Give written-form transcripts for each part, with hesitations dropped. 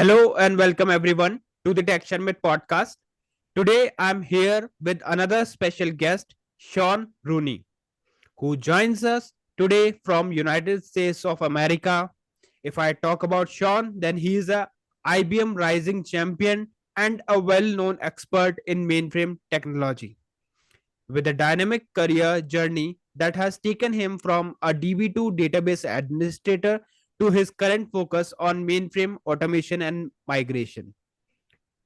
Hello and welcome everyone to the Tech Sharmit podcast. Today I'm here with another special guest, Sean Rooney, who joins us today from United States of America. If I talk about Sean, then he is a IBM Rising Champion and a well-known expert in mainframe technology with a dynamic career journey that has taken him from a DB2 database administrator to his current focus on mainframe automation and migration.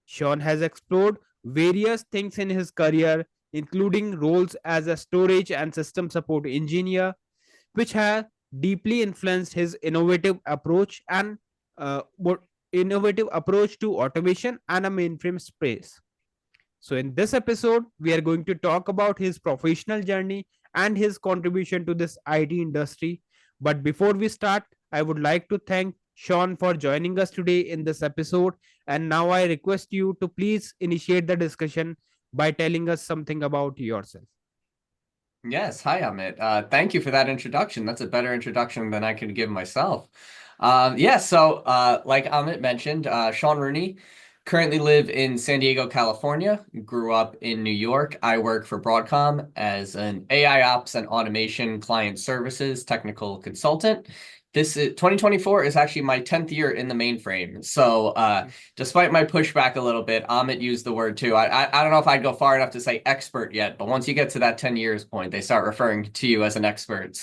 Sean has explored various things in his career, including roles as a storage and system support engineer, which have deeply influenced his uh, innovative approach to automation and a mainframe space. So, in this episode, we are going to talk about his professional journey and his contribution to this IT industry. But before we start, I would like to thank Sean for joining us today in this episode. And now I request you to please initiate the discussion by telling us something about yourself. Yes, hi Amit. Thank you for that introduction. That's a better introduction than I could give myself. Like Amit mentioned, Sean Rooney, currently live in San Diego, California. Grew up in New York. I work for Broadcom as an AI ops and automation client services technical consultant. This is 2024 is actually my 10th year in the mainframe. Despite my pushback a little bit, Amit used the word too. I don't know if I'd go far enough to say expert yet, but once you get to that 10 years point, they start referring to you as an expert.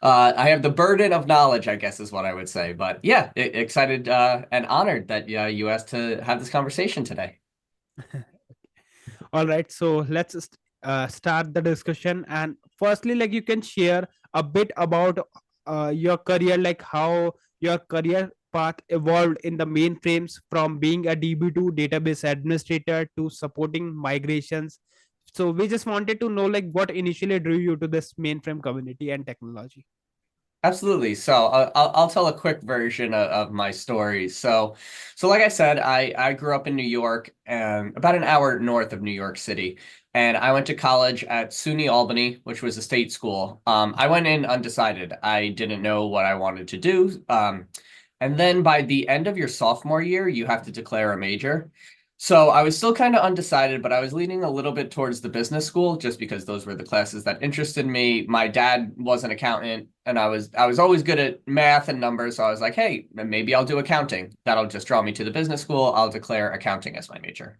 I have the burden of knowledge, I guess is what I would say. But yeah, excited and honored that you asked to have this conversation today. All right, so let's start the discussion. And firstly, like you can share a bit about your career, like how your career path evolved in the mainframes from being a DB2 database administrator to supporting migrations. So we just wanted to know like what initially drew you to this mainframe community and technology. Absolutely. I'll tell a quick version of my story. So like I said, I grew up in New York, about an hour north of New York City, and I went to college at SUNY Albany, which was a state school. I went in undecided. I didn't know what I wanted to do. And then by the end of your sophomore year, you have to declare a major. So I was still kind of undecided, but I was leaning a little bit towards the business school just because those were the classes that interested me. My dad was an accountant and I was always good at math and numbers, so I was like, "Hey, maybe I'll do accounting. That'll just draw me to the business school. I'll declare accounting as my major."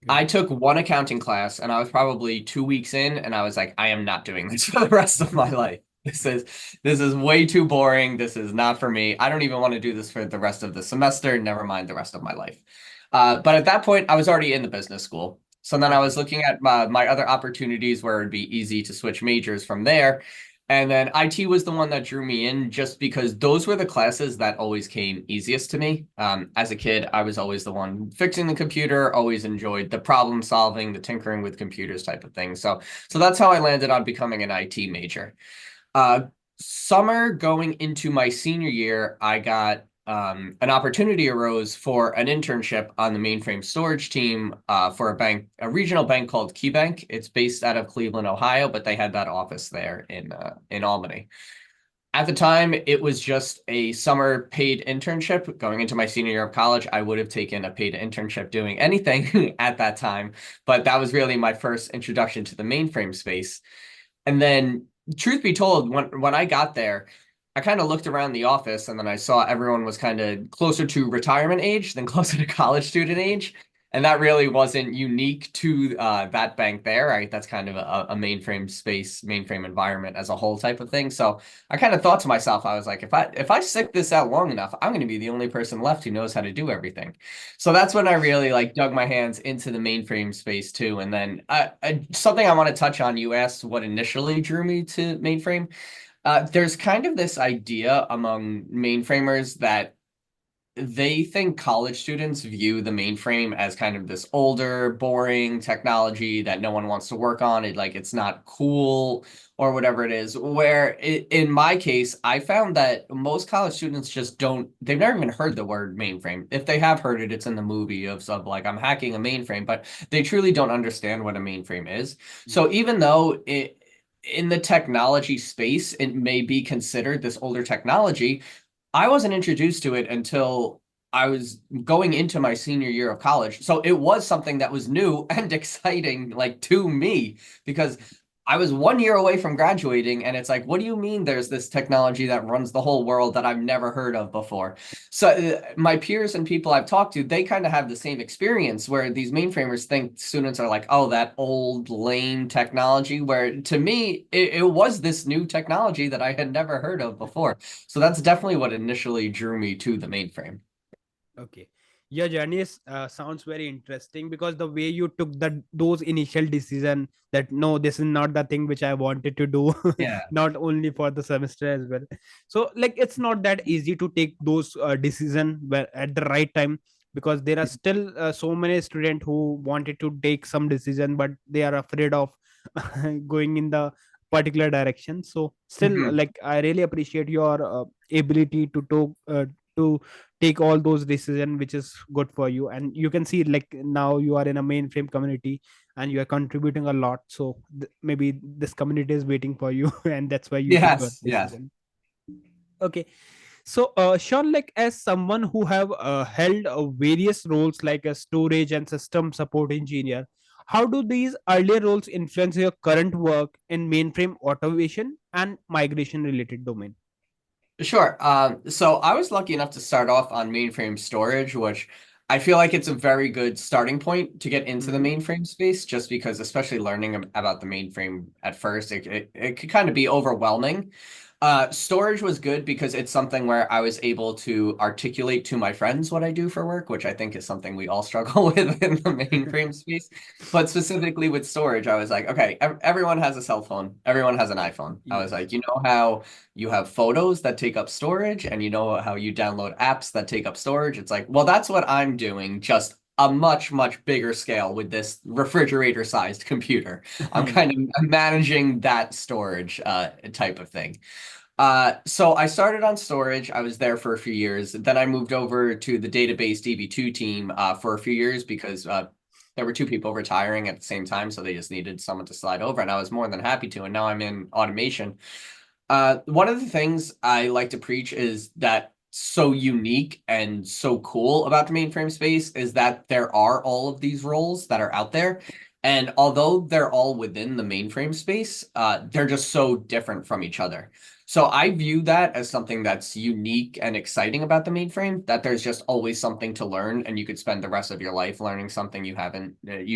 Okay. I took one accounting class and I was probably 2 weeks in and I was like, "I am not doing this for the rest of my life. This is way too boring. This is not for me. I don't even want to do this for the rest of the semester, never mind the rest of my life." But at that point, I was already in the business school. So then I was looking at my other opportunities where it'd be easy to switch majors from there. And then IT was the one that drew me in just because those were the classes that always came easiest to me. As a kid, I was always the one fixing the computer, always enjoyed the problem solving, the tinkering with computers type of thing. So that's how I landed on becoming an IT major. Uh, Summer going into my senior year, I got an opportunity arose for an internship on the mainframe storage team for a regional bank called KeyBank. It's based out of Cleveland, Ohio, but they had that office there in Albany. At the time, it was just a summer paid internship. Going into my senior year of college, I would have taken a paid internship doing anything at that time, but that was really my first introduction to the mainframe space. And then, truth be told, when I got there, I kind of looked around the office and then I saw everyone was kind of closer to retirement age than closer to college student age. And that really wasn't unique to that bank there, right? That's kind of a mainframe space, mainframe environment as a whole type of thing. So I kind of thought to myself, I was like, if I stick this out long enough, I'm going to be the only person left who knows how to do everything. So that's when I really like dug my hands into the mainframe space too. And then something I want to touch on, you asked what initially drew me to mainframe. There's kind of this idea among mainframers that they think college students view the mainframe as kind of this older, boring technology that no one wants to work on. It's not cool or whatever it is. In my case, I found that most college students just they've never even heard the word mainframe. If they have heard it, it's in the movie of like, I'm hacking a mainframe, but they truly don't understand what a mainframe is. So even though in the technology space, it may be considered this older technology, I wasn't introduced to it until I was going into my senior year of college. So it was something that was new and exciting, like to me, because I was 1 year away from graduating. And it's like, what do you mean there's this technology that runs the whole world that I've never heard of before? So my peers and people I've talked to, they kind of have the same experience where these mainframers think students are like, oh, that old lame technology, where to me, it was this new technology that I had never heard of before. So that's definitely what initially drew me to the mainframe. Okay. Your journey sounds very interesting because the way you took those initial decision that no, this is not the thing which I wanted to do, Yeah. not only for the semester as well. So like it's not that easy to take those decision where at the right time, because there are still so many students who wanted to take some decision but they are afraid of going in the particular direction. So still, Mhm. like I really appreciate your ability to talk to take all those decisions which is good for you, and you can see like now you are in a mainframe community and you are contributing a lot. So maybe this community is waiting for you and that's why you took a Yes, yes. decision. Okay. So Sean, like as someone who have held various roles like a storage and system support engineer, how do these earlier roles influence your current work in mainframe automation and migration related domain? Sure. So I was lucky enough to start off on mainframe storage, which I feel like it's a very good starting point to get into the Hmm. mainframe space, just because, especially learning about the mainframe at first, it could kind of be overwhelming. Storage was good because it's something where I was able to articulate to my friends what I do for work, which I think is something we all struggle with in the mainframe space. But specifically with storage, I was like, okay, everyone has a cell phone, everyone has an iPhone. I was Yes. like, you know how you have photos that take up storage and you know how you download apps that take up storage. It's like, well, that's what I'm doing, just a much, much bigger scale with this refrigerator sized computer. I'm kind Yeah. of managing that storage type of thing. So I started on storage. I was there for a few years. Then I moved over to the database DB2 team for a few years because there were two people retiring at the same time. So they just needed someone to slide over. And I was more than happy to. And now I'm in automation. One of the things I like to preach is that so unique and so cool about the mainframe space is that there are all of these roles that are out there. And although they're all within the mainframe space, they're just so different from each other. So I view that as something that's unique and exciting about the mainframe, that there's just always something to learn, and you could spend the rest of your life learning something you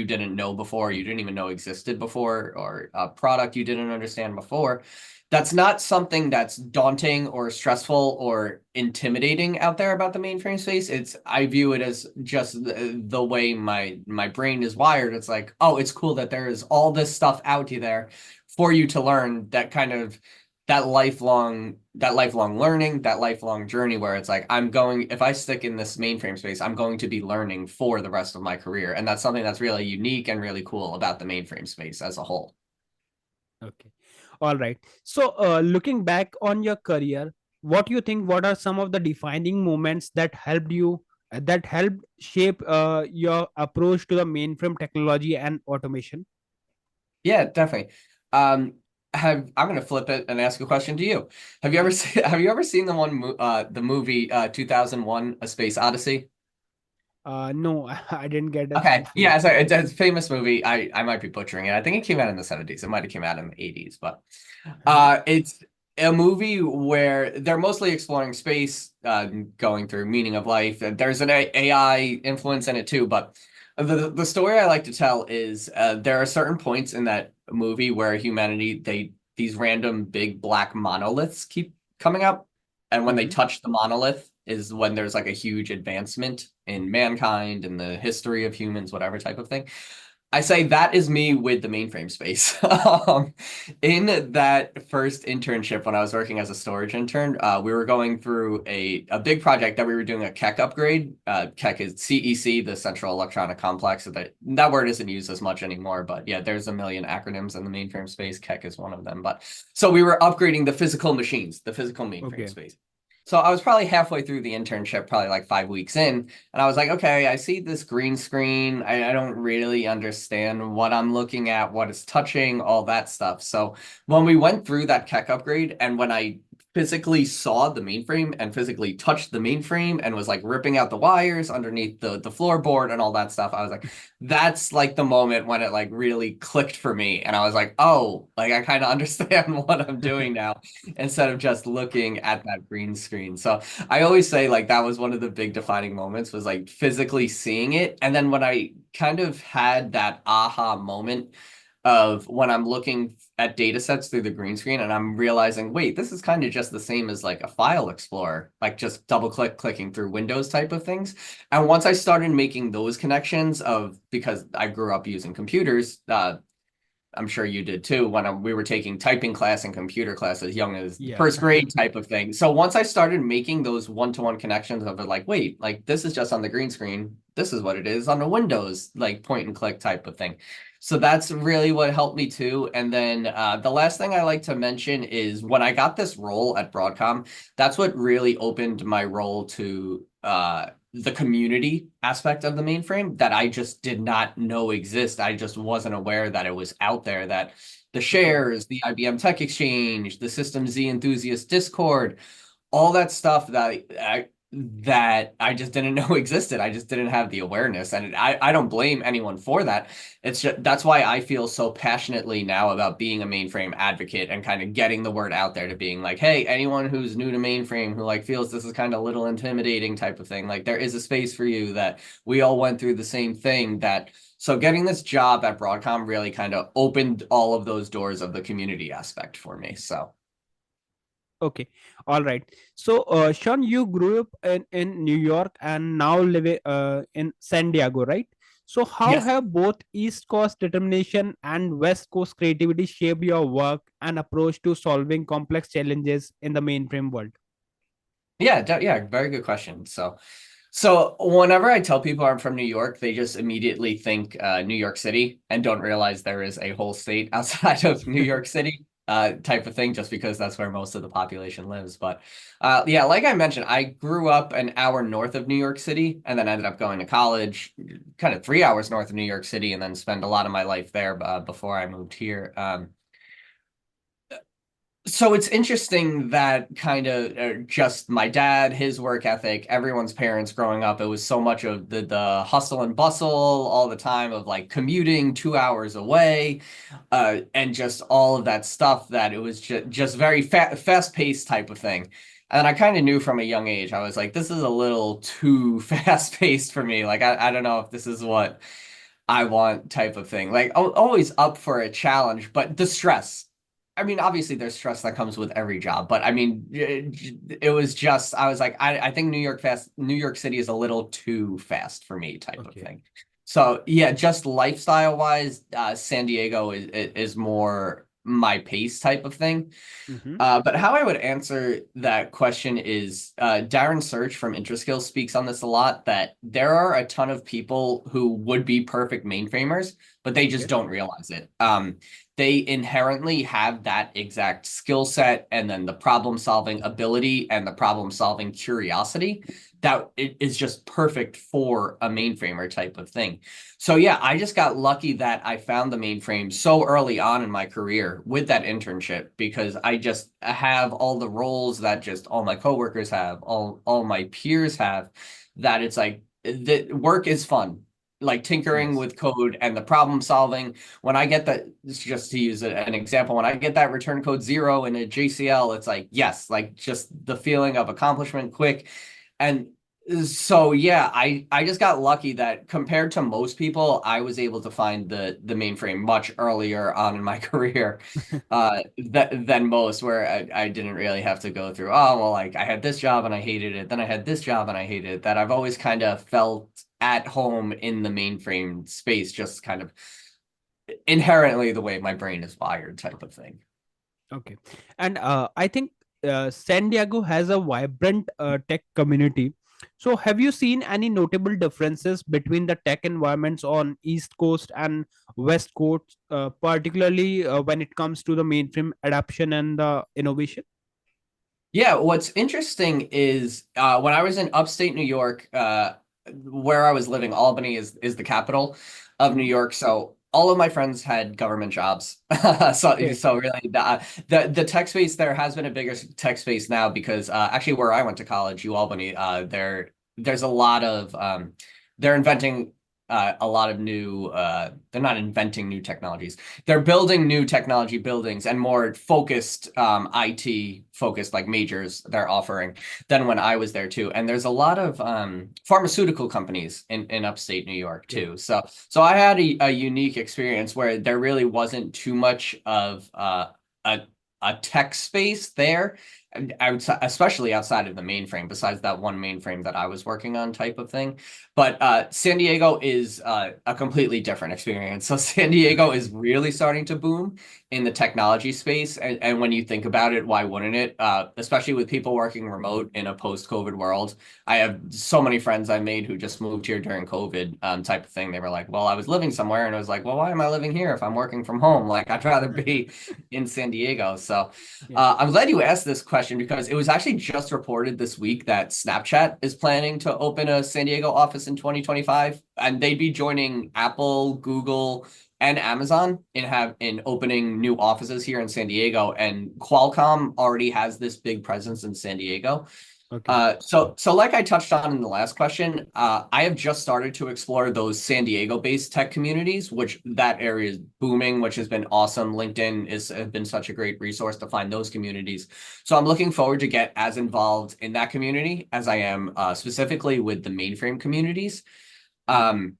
didn't know before, you didn't even know existed before, or a product you didn't understand before. That's not something that's daunting or stressful or intimidating out there about the mainframe space. I view it as just the way my brain is wired. It's like, oh, it's cool that there is all this stuff out there for you to learn, that kind of that lifelong learning, that lifelong journey where it's like, if I stick in this mainframe space, I'm going to be learning for the rest of my career. And that's something that's really unique and really cool about the mainframe space as a whole. Okay. All right. So, looking back on your career, what do you think? What are some of the defining moments that helped you, that helped shape your approach to the mainframe technology and automation? Yeah, definitely. Um, I'm gonna flip it and ask a question to you. Mhm. Have you ever seen the movie 2001: A Space Odyssey? No, I didn't get a Okay, chance to yeah, watch so it. it's a famous movie. I might be butchering it. I think it came out in the 70s. It might have came out in the 80s, but Uh-huh. it's a movie where they're mostly exploring space, going through meaning of life. There's an AI influence in it too, but the story I like to tell is there are certain points in that movie where humanity these random big black monoliths keep coming up, and when they Mhm. touch the monolith is when there's like a huge advancement in mankind and the history of humans, whatever type of thing. I say that is me with the mainframe space. In that first internship when I was working as a storage intern, we were going through a big project that we were doing a KEC upgrade. KEC is CEC, the Central Electronic Complex. So that word isn't used as much anymore, but yeah, there's a million acronyms in the mainframe space. KEC is one of them. But so we were upgrading the physical machines, the physical mainframe Okay. space. So I was probably halfway through the internship, probably like 5 weeks in, and I was like, okay, I see this green screen. I don't really understand what I'm looking at, what it's touching, all that stuff. So when we went through that KEC upgrade, and when I physically saw the mainframe and physically touched the mainframe and was like ripping out the wires underneath the floorboard and all that stuff, I was like, that's like the moment when it like really clicked for me. And I was like, oh, like I kind of understand what I'm doing now instead of just looking at that green screen. So I always say like that was one of the big defining moments was like physically seeing it. And then when I kind of had that aha moment of when I'm looking at data sets through the green screen and I'm realizing, wait, this is kind of just the same as like a file explorer, like just clicking through windows type of things. And once I started making those connections of, because I grew up using computers, I'm sure you did too, when we were taking typing class and computer class as young as Yeah. first grade type of thing. So once I started making those one-to-one connections of it, like, wait, like this is just on the green screen. This is what it is on the Windows, like point and click type of thing. So that's really what helped me too. And then the last thing I like to mention is when I got this role at Broadcom, that's what really opened my role to the community aspect of the mainframe that I just did not know exist. I just wasn't aware that it was out there, that the Okay. shares, the IBM Tech Exchange, the System Z Enthusiast Discord, all that stuff that I just didn't know existed. I just didn't have the awareness. And I don't blame anyone for that. It's just that's why I feel so passionately now about being a mainframe advocate and kind of getting the word out there to being like, hey, anyone who's new to mainframe who like feels this is kind of a little intimidating type of thing, like there is a space for you, that we all went through the same thing. That so getting this job at Broadcom really kind of opened all of those doors of the community aspect for me. So Okay. All right. So, Sean, you grew up in New York and now live in San Diego, right? So, how yes. have both East Coast determination and West Coast creativity shaped your work and approach to solving complex challenges in the mainframe world? Yeah, very good question. So whenever I tell people I'm from New York, they just immediately think New York City and don't realize there is a whole state outside of New York City type of thing, just because that's where most of the population lives. But yeah, like I mentioned, I grew up an hour north of New York City and then ended up going to college kind of 3 hours north of New York City and then spent a lot of my life there before I moved here. So it's interesting that kind of just my dad, his work ethic, everyone's parents growing up, it was so much of the hustle and bustle all the time of like commuting 2 hours away, and just all of that stuff that it was just very fast-paced type of thing. And I kind of knew from a young age, I was like, this is a little too fast-paced for me. Like, I don't know if this is what I want type of thing. Like, always up for a challenge, but the stress. I mean, obviously there's stress that comes with every job, but I mean, it was just, I was like, I think New York City is a little too fast for me type of Okay. thing. So yeah, just lifestyle wise, San Diego is more my pace type of thing. Mm-hmm. But how I would answer that question is Darren Search from IntraSkills speaks on this a lot, that there are a ton of people who would be perfect mainframers, but they just Okay. don't realize it. They inherently have that exact skill set and then the problem solving ability and the problem solving curiosity that it is just perfect for a mainframer type of thing. So yeah, I just got lucky that I found the mainframe so early on in my career with that internship, because I just have all the roles that just all my coworkers have, all my peers have, that it's like the work is fun. Like tinkering Yes. with code and the problem solving. When I get that, just to use an example, when I get that return code 0 in a JCL, it's like, yes, like just the feeling of accomplishment quick. And so yeah, I just got lucky that compared to most people, I was able to find the mainframe much earlier on in my career than most, where I didn't really have to go through, oh well, like I had this job and I hated it, then I had this job and I hated it. That I've always kind of felt at home in the mainframe space, just kind of inherently the way my brain is wired type of thing. Okay. And I think San Diego has a vibrant tech community. So, have you seen any notable differences between the tech environments on East Coast and West Coast, particularly when it comes to the mainframe adoption and the innovation? Yeah, what's interesting is when I was in upstate New York, where I was living, Albany is the capital of New York. So all of my friends had government jobs. So Okay. so really the tech space, there has been a bigger tech space now because actually where I went to college, UAlbany, there's a lot of they're inventing a lot of new they're not inventing new technologies. They're building new technology buildings and more focused IT focused like majors they're offering than when I was there too. And there's a lot of pharmaceutical companies in upstate New York Okay. too. So I had a unique experience where there really wasn't too much of a a tech space there, and especially outside of the mainframe, besides that one mainframe that I was working on type of thing. But San Diego is a completely different experience. So San Diego is really starting to boom in the technology space. And when you think about it, why wouldn't it? Especially with people working remote in a post-COVID world. I have so many friends I made who just moved here during COVID type of thing. They were like, well, I was living somewhere. And I was like, well, why am I living here if I'm working from home? Like, I'd rather be in San Diego. So Yeah. I'm glad you asked this question because it was actually just reported this week that Snapchat is planning to open a San Diego office in 2025, and they'd be joining Apple, Google, and Amazon in opening new offices here in San Diego. And Qualcomm already has this big presence in San Diego. Okay. So like I touched on in the last question, I have just started to explore those San Diego-based tech communities, which that area is booming, which has been awesome. LinkedIn has been such a great resource to find those communities. So I'm looking forward to get as involved in that community as I am specifically with the mainframe communities. Um,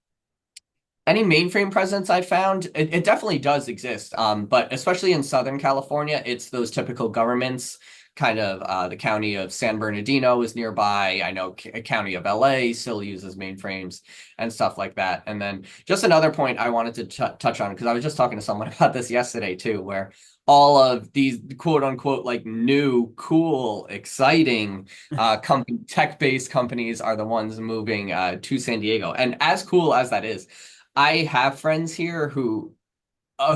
any mainframe presence I found, it definitely does exist. But especially in Southern California, it's those typical governments, kind of the county of San Bernardino is nearby. I know county of LA still uses mainframes and stuff like that. And then just another point I wanted to touch on, because I was just talking to someone about this yesterday too, where all of these quote unquote like new, cool, exciting tech-based companies are the ones moving to San Diego. And as cool as that is, I have friends here who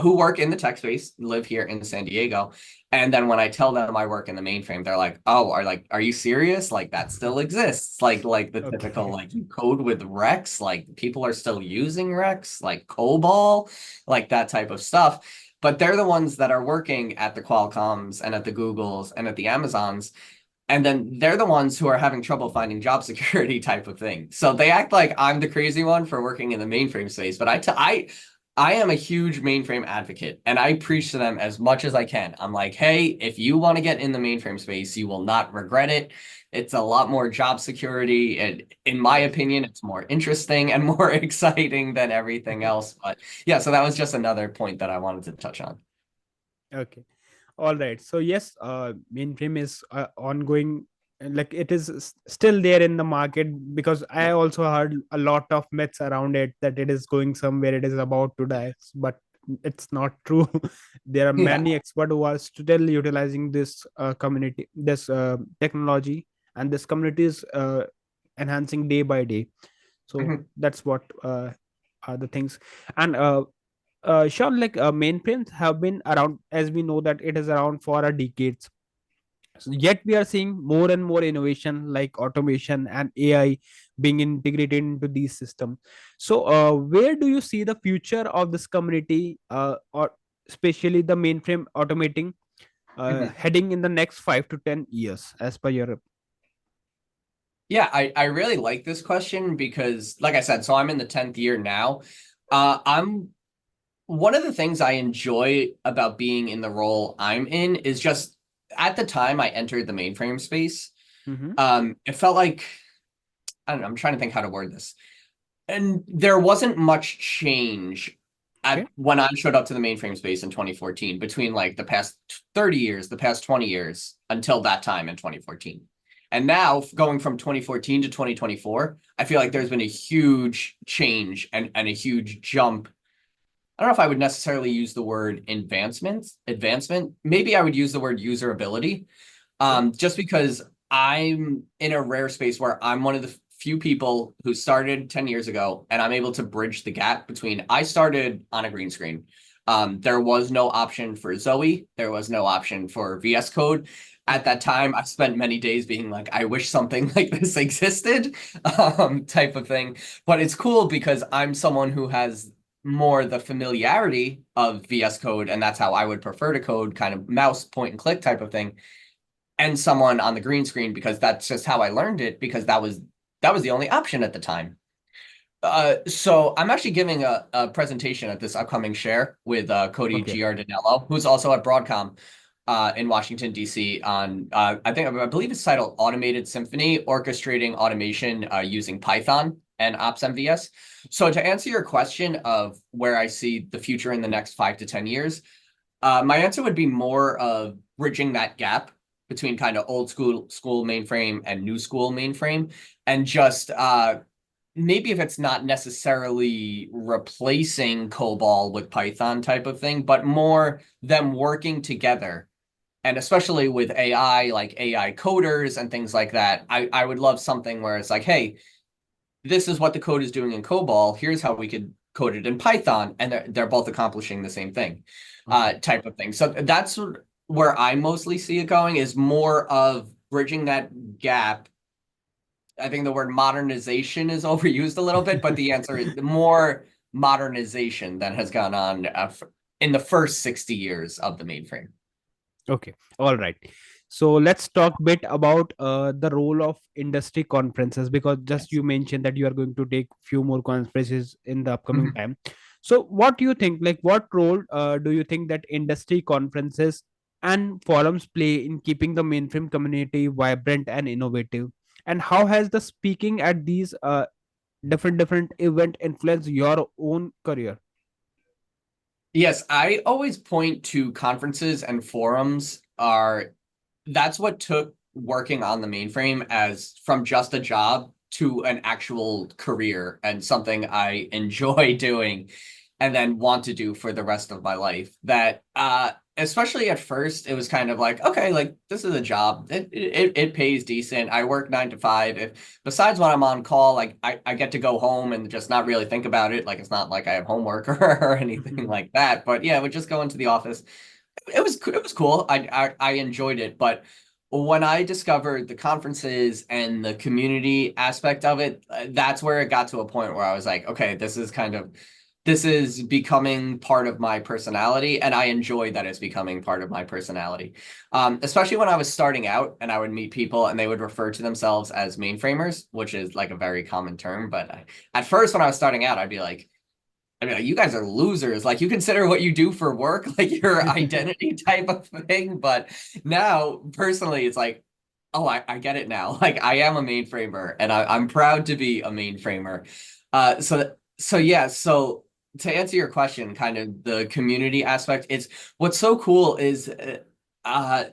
work in the tech space, live here in San Diego, and then when I tell them I work in the mainframe, they're like, "Oh, are you serious? Like that still exists? Like the typical Okay. like you code with Rex, like people are still using Rex, like COBOL, like that type of stuff." But they're the ones that are working at the Qualcomms and at the Googles and at the Amazons, and then they're the ones who are having trouble finding job security type of thing. So they act like I'm the crazy one for working in the mainframe space, but I am a huge mainframe advocate and I preach to them as much as I can. I'm like, hey, if you want to get in the mainframe space, you will not regret it. It's a lot more job security. And in my Yes. opinion, it's more interesting and more exciting than everything else. But yeah, so that was just another point that I wanted to touch on. Okay. All right. So yes, mainframe is ongoing. Like it is still there in the market because I Yeah. also heard a lot of myths around it that it is going somewhere, it is about to die, but it's not true. There are Yeah. many experts who are still utilizing this community, this technology, and this community is enhancing day by day. So Mhm. that's what are the things. And Sean, like mainframes have been around, as we know that it is around for a decades. So yet we are seeing more and more innovation like automation and AI being integrated into these systems. So, where do you see the future of this community, or especially the mainframe automating, Mhm. heading in the next 5 to 10 years, as per your? Yeah, I really like this question because, like I said, so I'm in the 10th year now. I'm one of the things I enjoy about being in the role I'm in is just at the time I entered the mainframe space, Mm-hmm. it felt like, I don't know, I'm trying to think how to word this. And there wasn't much change Okay. at when I showed up to the mainframe space in 2014 between like the past 30 years, the past 20 years until that time in 2014. And now going from 2014 to 2024, I feel like there's been a huge change and a huge jump. I don't know if I would necessarily use the word advancement. Maybe I would use the word usability. Okay. Just because I'm in a rare space where I'm one of the few people who started 10 years ago and I'm able to bridge the gap between I started on a green screen. There was no option for Zoe. There was no option for VS Code. At Okay. that time, I spent many days being like, I wish something like this existed, type of thing. But it's cool because I'm someone who has more the familiarity of VS Code, and that's how I would prefer to code, kind of mouse point and click type of thing, and someone on the green screen because that's just how I learned it because that was the only option at the time. So I'm actually giving a presentation at this upcoming share with Cody Okay. Giardinello, who's also at Broadcom in Washington, D.C. on, I believe it's titled Automated Symphony, Orchestrating Automation Using Python and Ops MVS. So to answer your question of where I see the future in the next 5 to 10 years, my answer would be more of bridging that gap between kind of old school mainframe and new school mainframe, and just maybe if it's not necessarily replacing COBOL with Python type of thing, but more them working together. And especially with AI, like AI coders and things like that, I would love something where it's like, hey, this is what the code is doing in COBOL. Here's how we could code it in Python, and they're both accomplishing the same thing, Okay. type of thing. So that's where I mostly see it going, is more of bridging that gap. I think the word modernization is overused a little bit, but the answer is more modernization than has gone on in the first 60 years of the mainframe. Okay. All right. So let's talk bit about the role of industry conferences, because just Yes. you mentioned that you are going to take few more conferences in the upcoming Mhm. time. So what do you think? Like, what role do you think that industry conferences and forums play in keeping the mainframe community vibrant and innovative? And how has the speaking at these different event influenced your own career? Yes, I always point to conferences and forums are that's what took working on the mainframe as from just a job to an actual career and something I enjoy doing and then want to do for the rest of my life. That especially at first it was kind of like, okay, like this is a job. It pays decent. I work 9 to 5. If besides when I'm on call, like I get to go home and just not really think about it. Like it's not like I have homework or anything like that. But yeah, I would just go into the office. It was cool. I enjoyed it, but when I discovered the conferences and the community aspect of it, that's where it got to a point where I was like, okay, this is becoming part of my personality, and I enjoy that it's becoming part of my personality. Especially when I was starting out and I would meet people and they would refer to themselves as mainframers, which is like a very common term. But at first, when I was starting out, I'd be like, I mean, you guys are losers. Like, you consider what you do for work, like your identity type of thing. But now, personally, it's like, oh, I get it now. Like, I am a mainframer, and I'm proud to be a mainframer. So yeah. So to answer your question, kind of the community aspect, it's what's so cool is, uh,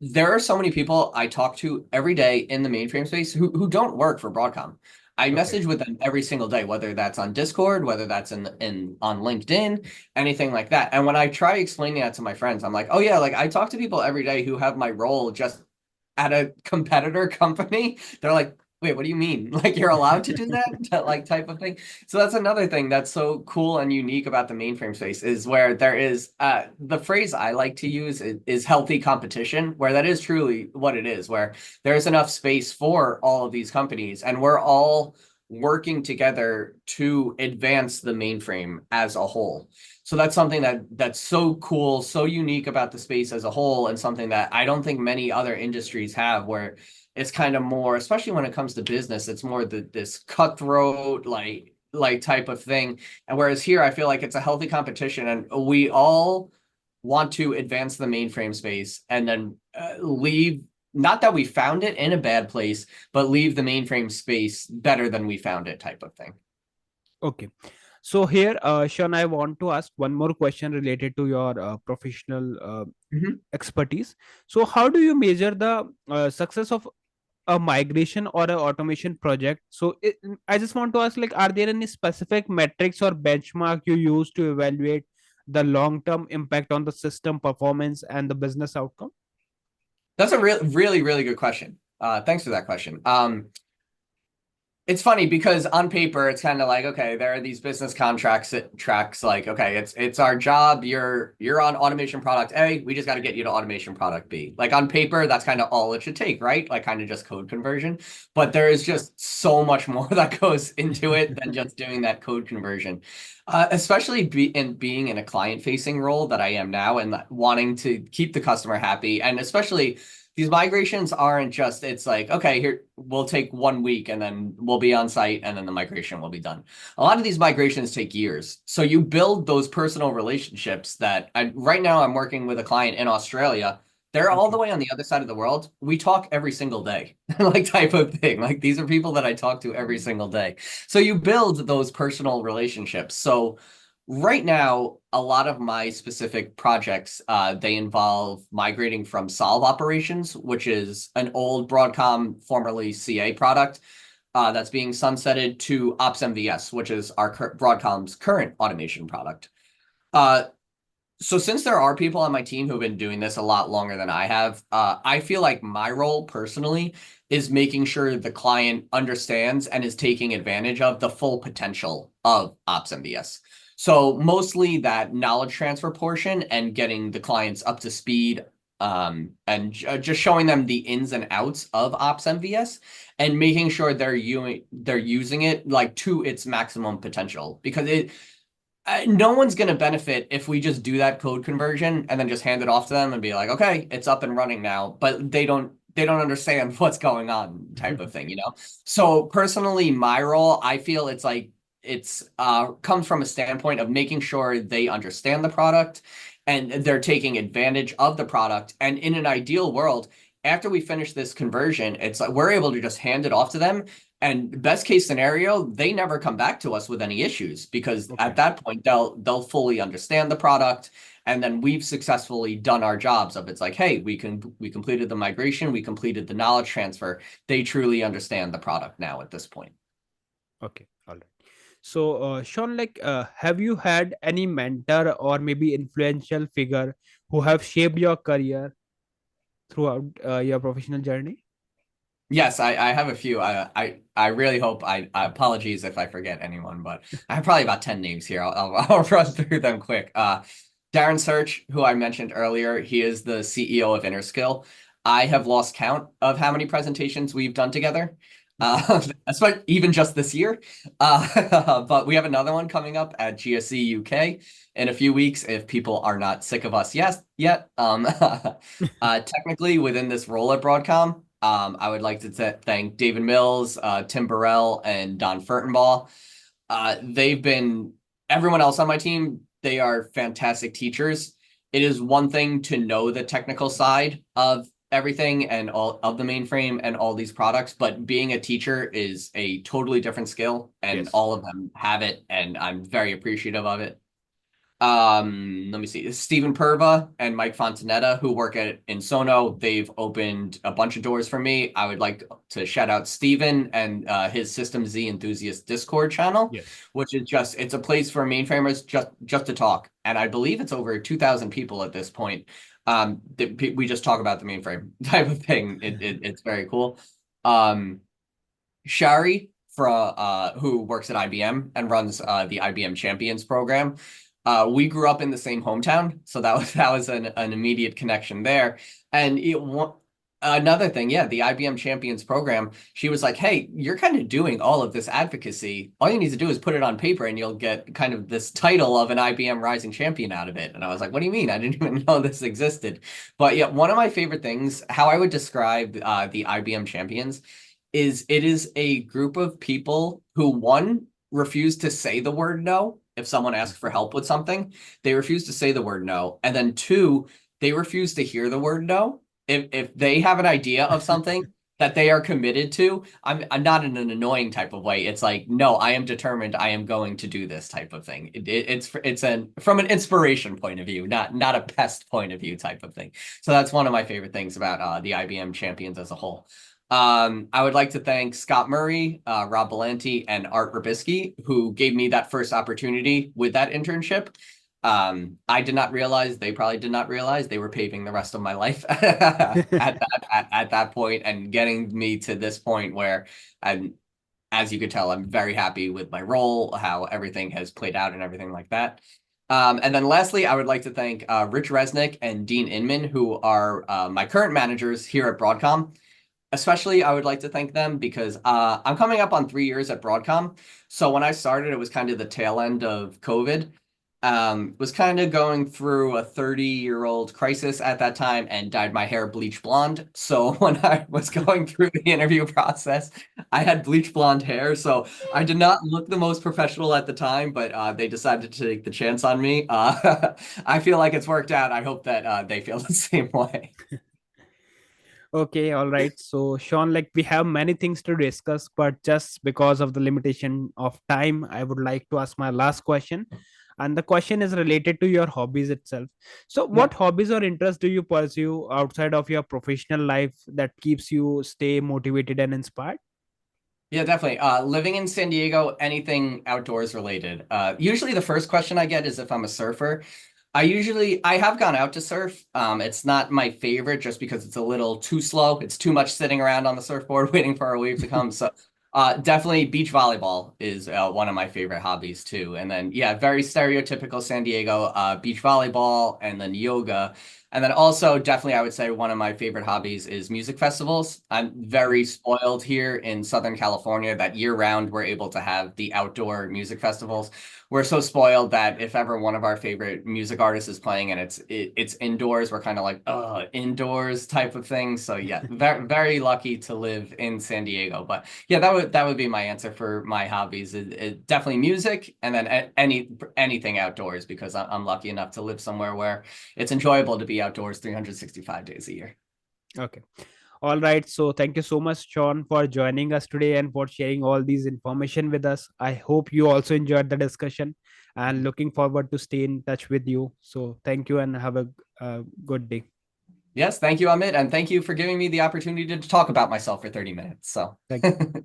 there are so many people I talk to every day in the mainframe space who don't work for Broadcom. I Okay. message with them every single day, whether that's on Discord, whether that's in on LinkedIn, anything like that. And when I try explaining that to my friends, I'm like, oh yeah, like I talk to people every day who have my role just at a competitor company. They're like, wait, what do you mean? Like you're allowed to do that? Like type of thing. So that's another thing that's so cool and unique about the mainframe space, is where there is the phrase I like to use is healthy competition, where that is truly what it is, where there's enough space for all of these companies and we're all working together to advance the mainframe as a whole. So that's something that's so cool, so unique about the space as a whole, and something that I don't think many other industries have, where it's kind of more, especially when it comes to business, it's more this cutthroat like type of thing. And whereas here, I feel like it's a healthy competition, and we all want to advance the mainframe space and then leave. Not that we found it in a bad place, but leave the mainframe space better than we found it, type of thing. Okay. So here, Sean, I want to ask one more question related to your professional Mhm. expertise. So how do you measure the success of a migration or a automation project? So I just want to ask, like, are there any specific metrics or benchmark you use to evaluate the long-term impact on the system performance and the business outcome? That's a really good question. Thanks for that question. It's funny because on paper it's kind of like, okay, there are these business contracts that tracks like, okay, it's our job. You're on automation product A. We just got to get you to automation product B. Like on paper, that's kind of all it should take, right? Like kind of just code conversion. But there is just so much more that goes into it than just doing that code conversion. Especially being in a client-facing role that I am now and wanting to keep the customer happy, and especially these migrations aren't just, it's like, okay, here, we'll take 1 week and then we'll be on site and then the migration will be done. A lot of these migrations take years. So you build those personal relationships right now I'm working with a client in Australia. They're all the Okay. way on the other side of the world. We talk every single day, like type of thing. Like these are people that I talk to every single day. So you build those personal relationships. So right now, a lot of my specific projects, they involve migrating from Solve Operations, which is an old Broadcom, formerly CA product, that's being sunsetted, to Ops MVS, which is Broadcom's current automation product. Uh, so since there are people on my team who've been doing this a lot longer than I have, I feel like my role personally is making sure the client understands and is taking advantage of the full potential of Ops MVS. So mostly that knowledge transfer portion and getting the clients up to speed, and just showing them the ins and outs of Ops MVS and making sure they're using it like to its maximum potential, because no one's going to benefit if we just do that code conversion and then just hand it off to them and be like, okay, it's up and running now, but they don't understand what's going on type of thing, you know? So personally, my role, I feel it's like, it's comes from a standpoint of making sure they understand the product and they're taking advantage of the product. And in an ideal world, after we finish this conversion, it's like we're able to just hand it off to them, and best case scenario, they never come back to us with any issues, because at Okay. that point they'll fully understand the product, and then we've successfully done our jobs of, it's like, hey, we completed the migration, we completed the knowledge transfer. They truly understand the product now at this point. Okay. All right. So, Sean, have you had any mentor or maybe influential figure who have shaped your career throughout your professional journey? Yes, I have a few. I really hope apologies if I forget anyone, but I have probably about 10 names here. I'll run through them quick. Darren Search, who I mentioned earlier, he is the CEO of InnerSkill. I have lost count of how many presentations we've done together, Okay. especially even just this year. But we have another one coming up at GSE UK in a few weeks if people are not sick of us yet. Technically, within this role at Broadcom, I would like to thank David Mills, Tim Burrell, and Don Furtenball. They've been, everyone else on my team, they are fantastic teachers. It is one thing to know the technical side of everything and all of the mainframe and all these products, but being a teacher is a totally different skill, and Yes. all of them have it, and I'm very appreciative of it. Let me see. Stephen Perva and Mike Fontanetta, who work at Insono, they've opened a bunch of doors for me. I would like to shout out Stephen and his System Z Enthusiast Discord channel, Yes. which is just, it's a place for mainframers just to talk. And I believe it's over 2,000 people at this point. We just talk about the mainframe type of thing. It's very cool. Um, Shari, who works at IBM and runs the IBM Champions program. We grew up in the same hometown, so that was an immediate connection there. And another thing, yeah, the IBM Champions program, she was like, hey, you're kind of doing all of this advocacy. All you need to do is put it on paper and you'll get kind of this title of an IBM Rising Champion out of it. And I was like, what do you mean? I didn't even know this existed. But yeah, one of my favorite things, how I would describe the IBM Champions, is it is a group of people who, one, refuse to say the word no if someone asks for help with something. They refuse to say the word no. And then two, they refuse to hear the word no. If they have an idea of something that they are committed to, I'm not in an annoying type of way. It's like, no, I am determined. I am going to do this type of thing. It's from an inspiration point of view, not a pest point of view type of thing. So that's one of my favorite things about the IBM Champions as a whole. I would like to thank Scott Murray, Rob Belanti, and Art Rabisky, who gave me that first opportunity with that internship. I did not realize, they probably did not realize, they were paving the rest of my life at that point, and getting me to this point where I'm as you could tell, I'm very happy with my role, how everything has played out and everything like that. And then lastly, I would like to thank Rich Resnick and Dean Inman, who are my current managers here at Broadcom. Especially, I would like to thank them because I'm coming up on 3 years at Broadcom. So when I started, it was kind of the tail end of COVID. Was kind of going through a 30-year-old crisis at that time and dyed my hair bleach blonde. So when I was going through the interview process, I had bleach blonde hair. So I did not look the most professional at the time, but they decided to take the chance on me. I feel like it's worked out. I hope that they feel the same way. Okay, all right. So, Sean, like we have many things to discuss, but just because of the limitation of time, I would like to ask my last question. And the question is related to your hobbies itself. So, Yeah. what hobbies or interests do you pursue outside of your professional life that keeps you stay motivated and inspired? Yeah, definitely. Living in San Diego, anything outdoors related. Usually the first question I get is if I'm a surfer. I have gone out to surf. It's not my favorite just because it's a little too slow. It's too much sitting around on the surfboard waiting for a wave to come. So definitely beach volleyball is one of my favorite hobbies too. And then yeah, very stereotypical San Diego, beach volleyball and then yoga. And then also definitely I would say one of my favorite hobbies is music festivals. I'm very spoiled here in Southern California that year round we're able to have the outdoor music festivals. We're so spoiled that if ever one of our favorite music artists is playing and it's indoors, we're kind of like, indoors type of thing. So yeah, very very lucky to live in San Diego. But yeah, that would be my answer for my hobbies. Definitely music, and then anything outdoors because I'm lucky enough to live somewhere where it's enjoyable to be outdoors 365 days a year. Okay. All right. So thank you so much, Sean, for joining us today and for sharing all these information with us. I hope you also enjoyed the discussion and looking forward to stay in touch with you. So thank you and have a good day. Yes, thank you, Amit, and thank you for giving me the opportunity to talk about myself for 30 minutes. So Thank you.